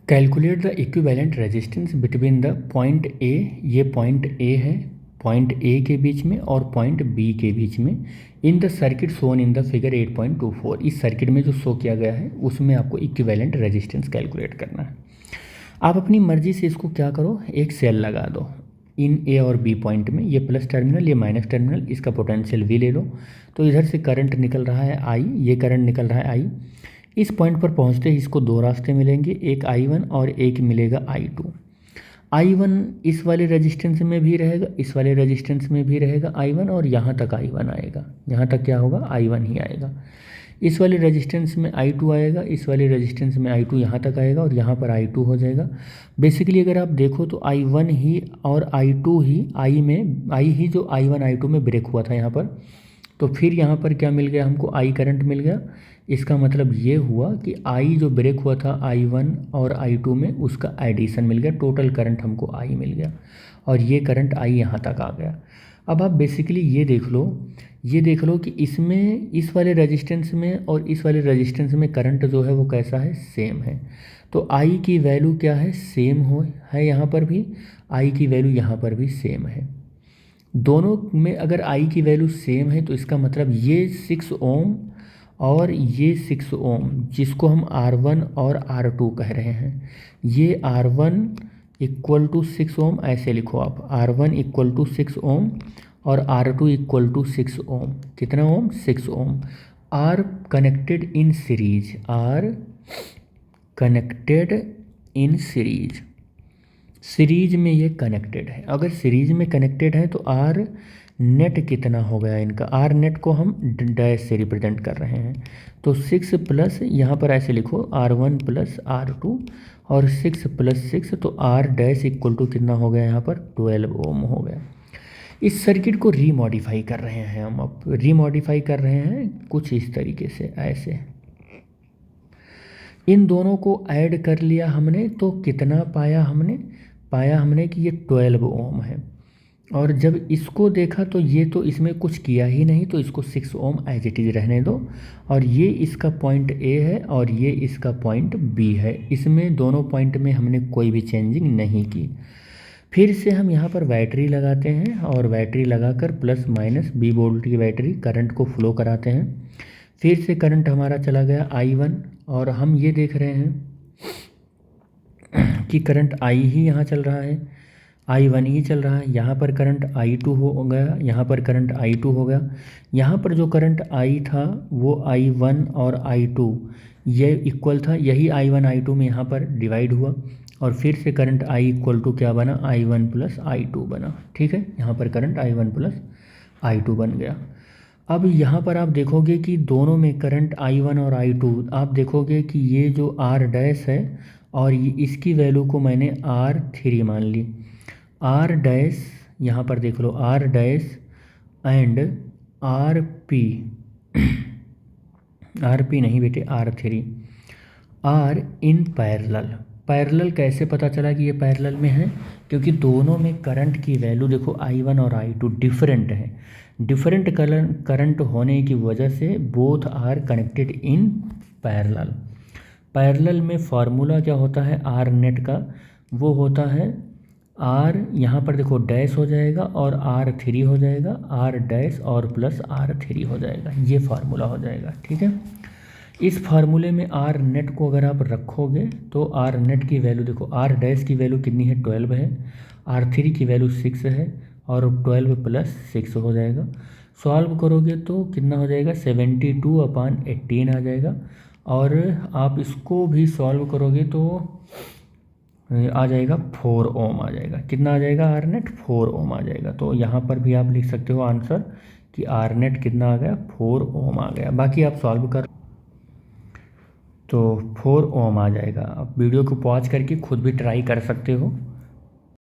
Calculate the equivalent resistance between the point A, ये point A है, point A के बीच में और पॉइंट बी के बीच में, in the circuit shown in the figure 8.24। इस सर्किट में जो शो किया गया है उसमें आपको इक्विवेलेंट रेजिस्टेंस कैलकुलेट करना है। आप अपनी मर्जी से इसको क्या करो, एक सेल लगा दो इन ए और बी पॉइंट में, ये प्लस टर्मिनल ये माइनस टर्मिनल, इसका पोटेंशियल वी ले लो। तो इधर से करंट निकल रहा है आई, ये करंट निकल रहा है आई। इस पॉइंट पर पहुंचते ही इसको दो रास्ते मिलेंगे, एक I1 और एक मिलेगा I2। I1 इस वाले रेजिस्टेंस में भी रहेगा, इस वाले रेजिस्टेंस में भी रहेगा I1, और यहाँ तक I1 आएगा, यहाँ तक क्या होगा I1 ही आएगा। इस वाले रेजिस्टेंस में I2 आएगा, इस वाले रेजिस्टेंस में I2 यहाँ तक आएगा और यहाँ पर I2 हो जाएगा। बेसिकली अगर आप देखो तो I1 ही और I2 ही I ही जो I1 I2 में ब्रेक हुआ था यहाँ पर, तो फिर यहाँ पर क्या मिल गया हमको, I करंट मिल गया। इसका मतलब ये हुआ कि I जो ब्रेक हुआ था I1 और I2 में, उसका एडिशन मिल गया, टोटल करंट हमको I मिल गया और ये करंट I यहाँ तक आ गया। अब आप बेसिकली ये देख लो कि इसमें इस वाले रेजिस्टेंस में और इस वाले रेजिस्टेंस में करंट जो है वो कैसा है, सेम है। तो I की वैल्यू क्या है, सेम है, यहाँ पर भी I की वैल्यू यहाँ पर भी सेम है। दोनों में अगर I की वैल्यू सेम है तो इसका मतलब ये 6 ओम और ये 6 ओम, जिसको हम R1 और R2 कह रहे हैं, ये R1 इक्वल टू 6 ओम, ऐसे लिखो आप, R1 इक्वल टू 6 ओम और R2 इक्वल टू 6 ओम। कितना ohm, 6 ohm. Are connected in series, are connected in series, series में ये कनेक्टेड है। अगर सीरीज में कनेक्टेड है तो आर नेट कितना हो गया इनका, आर नेट को हम डैश से रिप्रेजेंट कर रहे हैं। तो 6 प्लस, यहाँ पर ऐसे लिखो R1 प्लस R2 और 6 प्लस 6, तो आर डैश इक्वल टू कितना हो गया यहाँ पर, 12 ओम हो गया। इस सर्किट को रीमॉडिफाई कर रहे हैं हम, अब रीमॉडिफाई कर रहे हैं कुछ इस तरीके से, ऐसे इन दोनों को ऐड कर लिया हमने, तो कितना पाया हमने कि ये 12 ओम है। और जब इसको देखा तो ये तो इसमें कुछ किया ही नहीं, तो इसको 6 ओम एज इट इज़ रहने दो। और ये इसका पॉइंट ए है और ये इसका पॉइंट बी है, इसमें दोनों पॉइंट में हमने कोई भी चेंजिंग नहीं की। फिर से हम यहाँ पर बैटरी लगाते हैं और बैटरी लगाकर प्लस माइनस 20 वोल्ट की बैटरी करंट को फ्लो कराते हैं। फिर से करंट हमारा चला गया I1 और हम ये देख रहे हैं कि करंट I ही यहाँ चल रहा है, I1 ही चल रहा है। यहाँ पर करंट I2 हो गया, यहाँ पर करंट I2 हो गया। यहाँ पर जो करंट I था वो I1 और I2 ये इक्वल था, यही I1 I2 में यहाँ पर डिवाइड हुआ और फिर से करंट I इक्वल टू क्या बना, I1 प्लस I2 बना। ठीक है, यहाँ पर करंट I1 प्लस I2 बन गया। अब यहाँ पर आप देखोगे कि दोनों में करंट I1 और I2, आप देखोगे कि ये जो R डैश है और ये इसकी वैल्यू को मैंने R3 मान ली। R डैश यहाँ पर देख लो, R dash and RP, RP नहीं बेटे, R3, R इन पैरेलल कैसे पता चला कि ये पैरेलल में है, क्योंकि दोनों में करंट की वैल्यू देखो I1 और I2 डिफरेंट है। डिफरेंट करंट होने की वजह से both are connected in parallel. Parallel में फार्मूला क्या होता है आर नेट का, वो होता है आर, यहाँ पर देखो डैश हो जाएगा और R3 हो जाएगा, आर डैश और प्लस R3 हो जाएगा, ये फार्मूला हो जाएगा। ठीक है, इस फार्मूले में आर नेट को अगर आप रखोगे तो आर नेट की वैल्यू देखो, आर डैश की वैल्यू कितनी है, 12 है, R3 की वैल्यू 6 है और 12 प्लस 6 हो जाएगा। सॉल्व करोगे तो कितना हो जाएगा, 72/18 आ जाएगा। और आप इसको भी सॉल्व करोगे तो आ जाएगा 4 ओम आ जाएगा। कितना आ जाएगा आर नेट, 4 ओम आ जाएगा। तो यहाँ पर भी आप लिख सकते हो आंसर कि आर नेट कितना आ गया, 4 ओम आ गया। बाकी आप सॉल्व कर तो 4 ओम आ जाएगा। आप वीडियो को पॉज करके खुद भी ट्राई कर सकते हो।